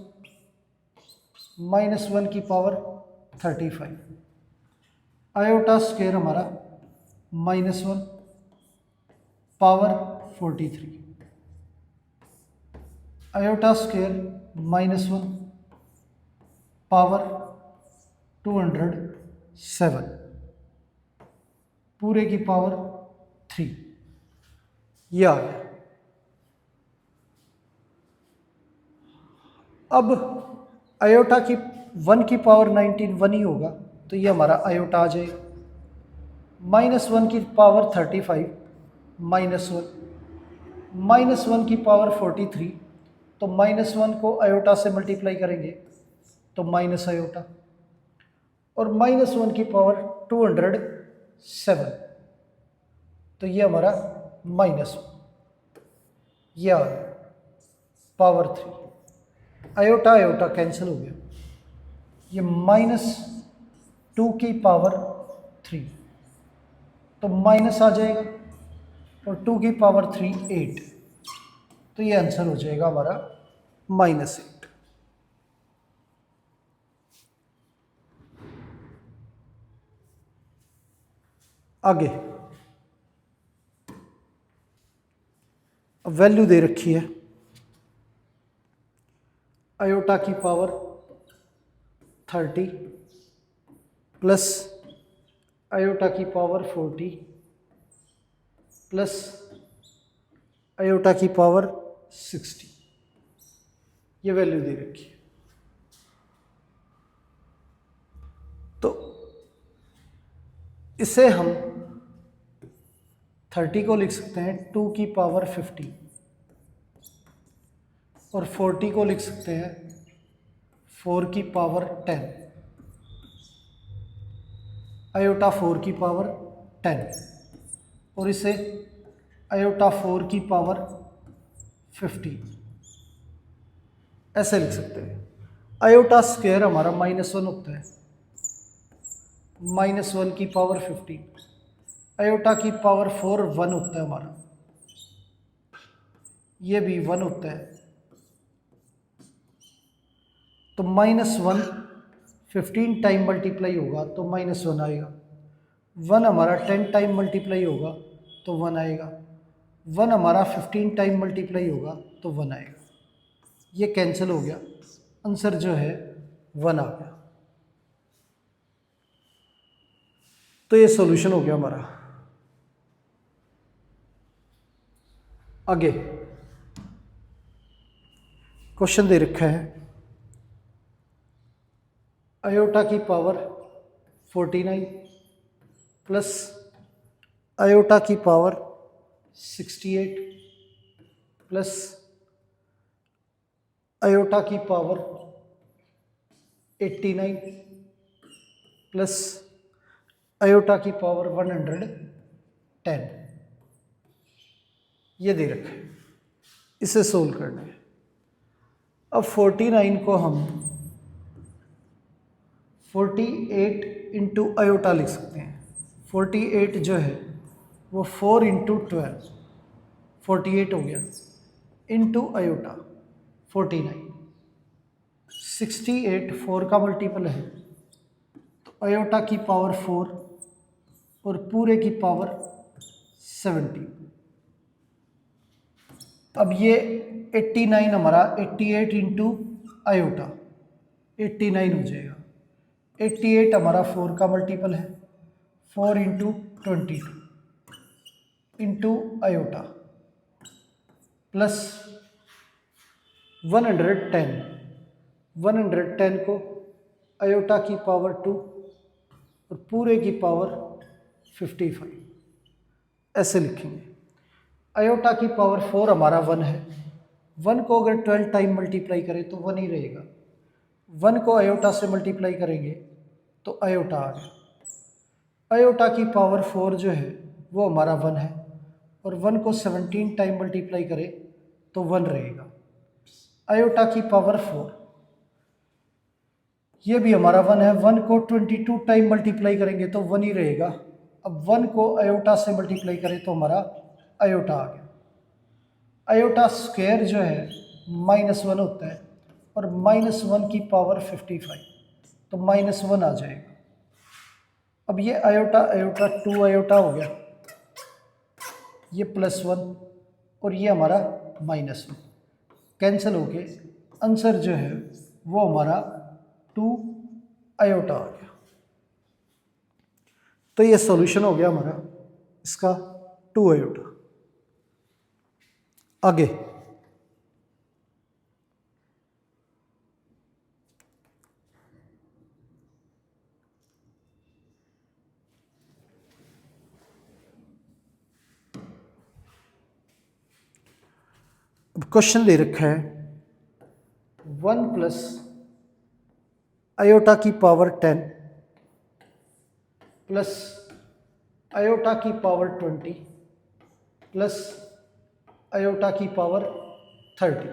-1 की पावर 35, आयोटा स्क्वायर हमारा -1 पावर 43, आयोटा स्क्वायर -1 पावर 207, पूरे की पावर 3, ये आ गया। अब आयोटा की 1 की पावर 19 1 ही होगा, तो ये हमारा आयोटा आ जाएगा। -1 की पावर 35 -1, -1 की पावर 43, तो -1 को आयोटा से मल्टीप्लाई करेंगे तो माइनस आयोटा, और -1 की पावर 207, तो ये हमारा -1, ये आ गया पावर 3। आयोटा आयोटा कैंसिल हो गया, ये -2 की पावर 3, तो माइनस आ जाएगा, और 2 की पावर 3 8, तो ये आंसर हो जाएगा हमारा -8। आगे अब वैल्यू दे रखी है आयोटा की पावर 30 प्लस आयोटा की पावर 40 प्लस आयोटा की पावर 60, ये वैल्यू दे रखी है। तो इसे हम 30 को लिख सकते हैं 2 की पावर 50, और 40 को लिख सकते हैं 4 की पावर 10, आयोटा 4 की पावर 10, और इसे आयोटा 4 की पावर 50 ऐसे लिख सकते हैं। आयोटा स्क्वायर हमारा -1 होता है, -1 की पावर 50, आयोटा की पावर 4 1 होता है हमारा, ये भी 1 होता है, तो -1 15 टाइम मल्टीप्लाई होगा तो -1 आएगा, 1 हमारा 10 टाइम मल्टीप्लाई होगा तो 1 आएगा, 1 हमारा 15 टाइम मल्टीप्लाई होगा तो 1 आएगा, ये कैंसिल हो गया, आंसर जो है 1 आ गया। तो ये सॉल्यूशन हो गया हमारा। आगे क्वेश्चन दे रखा है आयोटा की पावर 49 प्लस आयोटा की पावर 68 प्लस आयोटा की पावर 89 प्लस आयोटा की पावर 110, ये दे रखा है, इसे सोल्व करना है। अब 49 को हम 48 इंटू आयोटा लिख सकते हैं। 48 जो है वो 4 इंटू 12 48 हो गया, इंटू आयोटा 49, 68 4 का मल्टीपल है, तो आयोटा की पावर 4 और पूरे की पावर 70। अब ये 89 हमारा 88 इंटू आयोटा 89 हो जाएगा, 88 हमारा 4 का मल्टीपल है, 4 इंटू 22 इंटू आयोटा प्लस 110, 110 को आयोटा की पावर 2 और पूरे की पावर 55 ऐसे लिखेंगे। आयोटा की पावर 4 हमारा 1 है, 1 को अगर 12 टाइम मल्टीप्लाई करें तो 1 ही रहेगा, 1 को आयोटा से मल्टीप्लाई करेंगे तो आयोटा आ गया। आयोटा की पावर 4 जो है वो हमारा 1 है, और 1 को 17 टाइम मल्टीप्लाई करें तो 1 रहेगा। आयोटा की पावर 4 ये भी हमारा 1 है, 1 को 22 टाइम मल्टीप्लाई करेंगे तो 1 ही रहेगा। अब 1 को आयोटा से मल्टीप्लाई करें तो हमारा आयोटा आ गया। आयोटा स्क्वायर जो है -1 होता है, और -1 की पावर 55, तो -1 आ जाएगा। अब ये आयोटा आयोटा 2 आयोटा हो गया, ये +1 और ये हमारा -1 कैंसिल होके आंसर जो है वो हमारा 2 आयोटा आ गया। तो ये सॉल्यूशन हो गया हमारा इसका 2 आयोटा। आगे अब क्वेश्चन दे रखा है 1 प्लस आयोटा की पावर 10 प्लस आयोटा की पावर 20 प्लस आयोटा की पावर 30,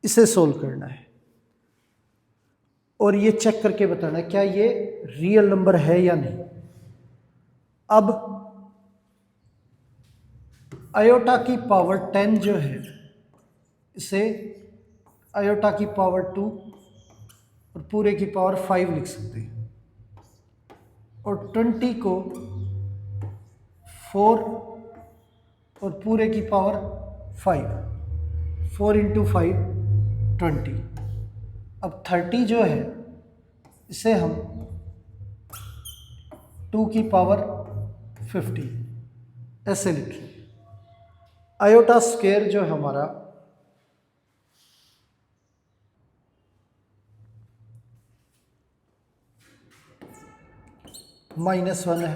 इसे सोल्व करना है और ये चेक करके बताना है क्या ये रियल नंबर है या नहीं। अब आयोटा की पावर 10 जो है इसे आयोटा की पावर 2 और पूरे की पावर 5 लिख सकते हैं और 20 को 4 और पूरे की पावर 5, 4 इंटू 5 20। अब 30 जो है इसे हम 2 की पावर 50 ऐसे लिखें। आयोटा स्क्वायर जो है हमारा -1 है,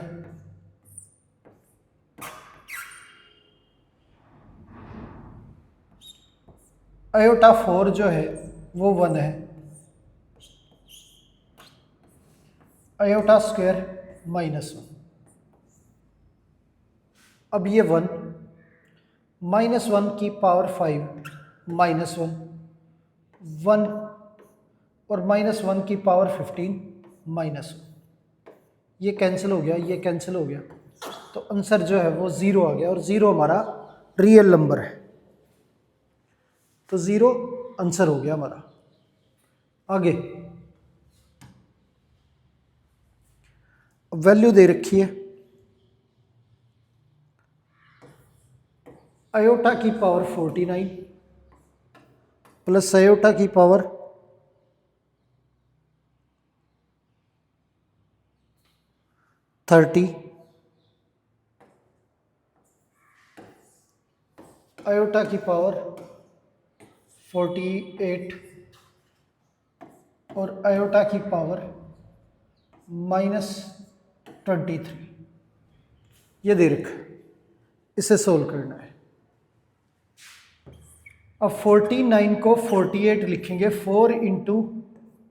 आयोटा 4 जो है वो 1 है, आयोटा स्क्वायर -1। अब ये 1 -1 की पावर 5 -1, 1 और -1 की पावर 15 -1, ये कैंसिल हो गया, ये कैंसिल हो गया, तो आंसर जो है वो 0 आ गया और 0 हमारा रियल नंबर है, तो 0 आंसर हो गया हमारा। आगे वैल्यू दे रखी है आयोटा की पावर 49 प्लस आयोटा की पावर 30, आयोटा की पावर 48 और आयोटा की पावर -23, ये दे रखा है, इसे सोल्व करना है। अब 49 को 48 लिखेंगे, 4 इंटू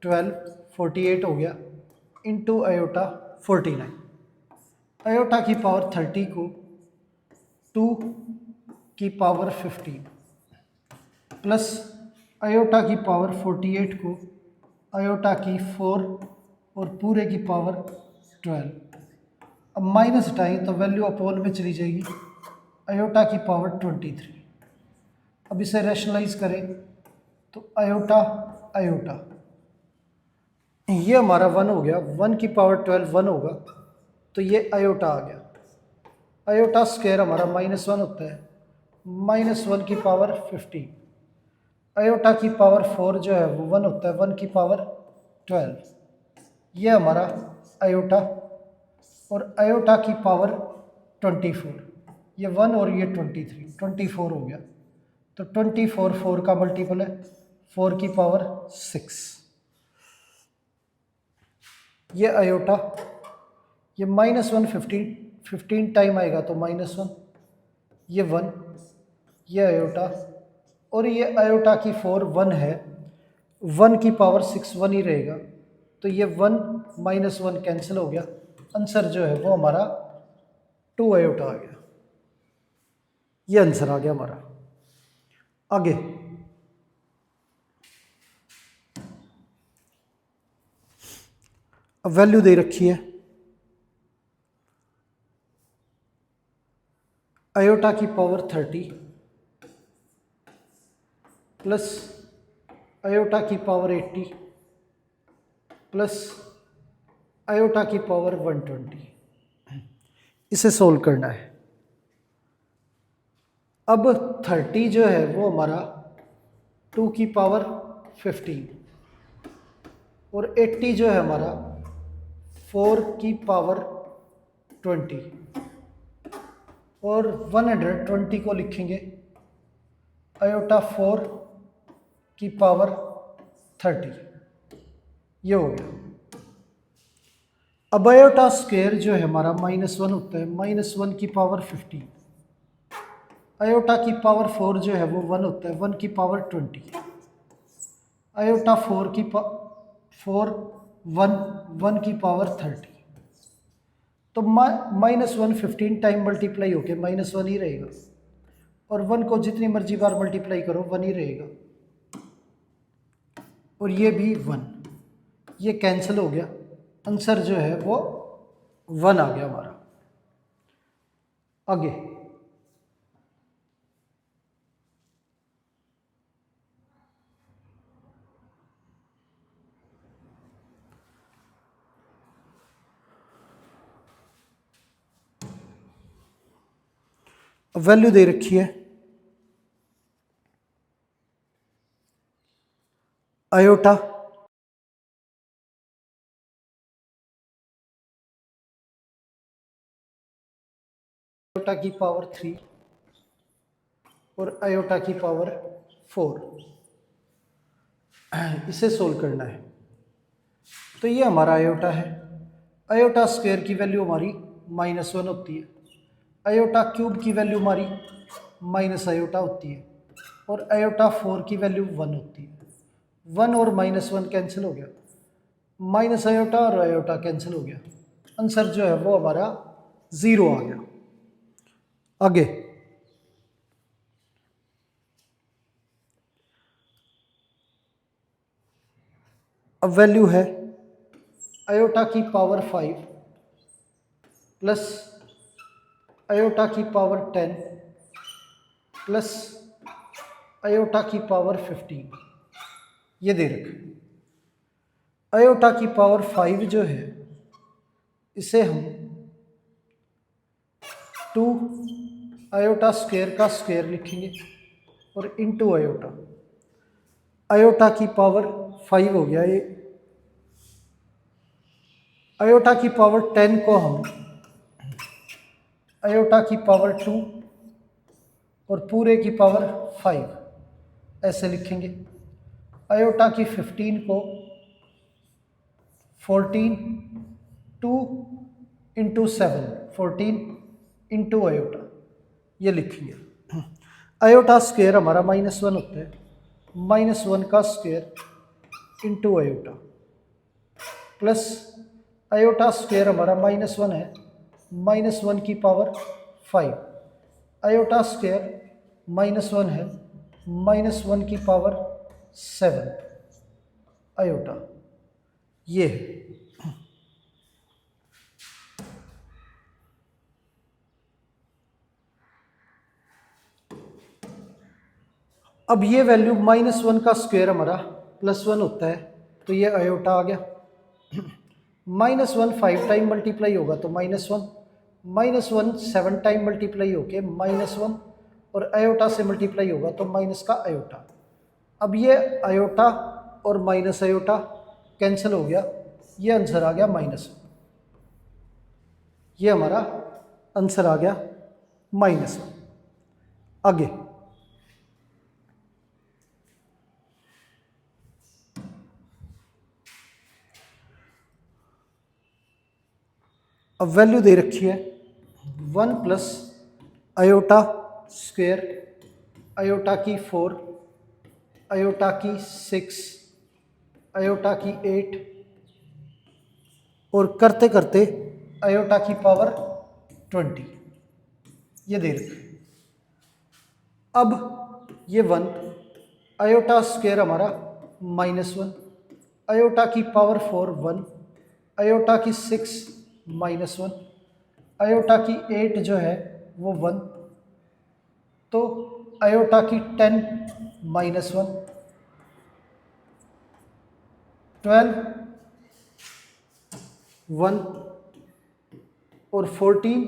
12 48 हो गया, इंटू आयोटा 49, आयोटा की पावर 30 को 2 की पावर 15 प्लस आयोटा की पावर 48 को आयोटा की 4 और पूरे की पावर 12। अब माइनस हटाएं तो वैल्यू अपोन में चली जाएगी, आयोटा की पावर 23। अब इसे रैशनलाइज करें तो आयोटा आयोटा, ये हमारा 1 हो गया, 1 की पावर 12 1 होगा, तो ये आयोटा आ गया। आयोटा स्क्वायर हमारा -1 होता है, -1 की पावर 15, आयोटा की पावर 4 जो है वो 1 होता है, 1 की पावर 12, ये हमारा आयोटा, और आयोटा की पावर 24, ये 1 और ये 24 हो गया, तो 24 4 का मल्टीपल है, 4 की पावर 6, ये आयोटा, ये -1 15 टाइम आएगा तो -1, ये 1, ये आयोटा, और ये आयोटा की 4 1 है, 1 की पावर 6 1 ही रहेगा, तो ये 1 -1 कैंसिल हो गया, आंसर जो है वो हमारा 2 आयोटा आ गया, ये आंसर आ गया हमारा। आगे अब वैल्यू दे रखी है आयोटा की पावर 30 प्लस आयोटा की पावर 80 प्लस आयोटा की पावर 120, इसे सोल्व करना है। अब 30 जो है वो हमारा 2 की पावर 15 और 80 जो है हमारा 4 की पावर 20 और 120 को लिखेंगे आयोटा 4 की पावर 30, ये हो गया। अब आयोटा स्क्वायर जो है हमारा -1 होता है, -1 की पावर 15 आयोटा की पावर 4 जो है वो 1 होता है, 1 की पावर 20। आयोटा 4 की 4 1 1 की पावर 30। तो -1 15 टाइम मल्टीप्लाई होके -1 ही रहेगा, और 1 को जितनी मर्जी बार मल्टीप्लाई करो 1 ही रहेगा, और ये भी 1, ये कैंसिल हो गया। आंसर जो है वो 1 आ गया हमारा। आगे वैल्यू दे रखी है आयोटा की पावर 3 और आयोटा की पावर 4, इसे सोल्व करना है। तो ये हमारा आयोटा है। आयोटा स्क्वायर की वैल्यू हमारी -1 होती है, आयोटा क्यूब की वैल्यू हमारी माइनस आयोटा होती है, और आयोटा 4 की वैल्यू 1 होती है। 1 और -1 कैंसिल हो गया, माइनस आयोटा और आयोटा कैंसिल हो गया, आंसर जो है वो हमारा 0 आ गया। आगे अब वैल्यू है आयोटा की पावर 5 प्लस आयोटा की पावर 10 प्लस आयोटा की पावर 15, ये दे रखा। आयोटा की पावर 5 जो है इसे हम 2 आयोटा स्क्वायर का स्क्वायर लिखेंगे और इनटू आयोटा। आयोटा की पावर 5 हो गया ये। आयोटा की पावर 10 को हम आयोटा की पावर 2 और पूरे की पावर 5 ऐसे लिखेंगे। आयोटा की 15 को 14 2 इंटू 7 14 इंटू आयोटा, ये लिखेंगे। आयोटा स्क्वायर हमारा -1 होता है, -1 का square into iota, plus iota square हमारा -1 है, -1 की पावर 5, आयोटा स्क्वायर -1 है, -1 की पावर 7 आयोटा, ये है। अब ये वैल्यू -1 का स्क्वायर हमारा +1 होता है, तो ये आयोटा आ गया। -1 5 टाइम मल्टीप्लाई होगा तो -1, -1 7 टाइम मल्टीप्लाई होके -1, और आयोटा से मल्टीप्लाई होगा तो माइनस का आयोटा। अब ये आयोटा और माइनस आयोटा कैंसिल हो गया, ये आंसर आ गया -1, ये हमारा आंसर आ गया -1। आगे अब वैल्यू दे रखी है 1 प्लस आयोटा स्क्वायर, आयोटा की 4, आयोटा की 6, आयोटा की 8, और करते करते आयोटा की पावर 20, ये दे रखी। अब ये 1, आयोटा स्क्वायर हमारा -1, आयोटा की पावर 4 1, आयोटा की 6 -1, आयोटा की 8 जो है वो 1, तो आयोटा की 10 -1, 12 1, और 14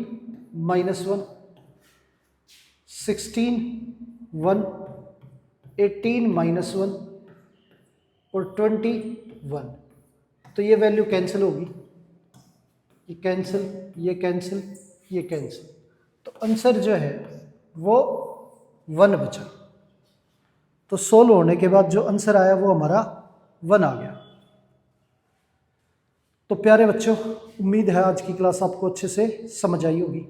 -1, 16 1, 18 -1, और 21। तो ये वैल्यू कैंसिल होगी, ये कैंसिल, ये कैंसिल, ये कैंसिल, तो आंसर जो है वो 1 बचा। तो सोल्व होने के बाद जो आंसर आया वो हमारा 1 आ गया। तो प्यारे बच्चों, उम्मीद है आज की क्लास आपको अच्छे से समझ आई होगी।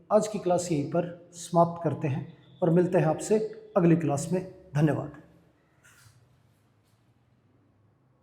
आज की क्लास यहीं पर समाप्त करते हैं। और मिलते हैं आपसे अगली क्लास में। धन्यवाद।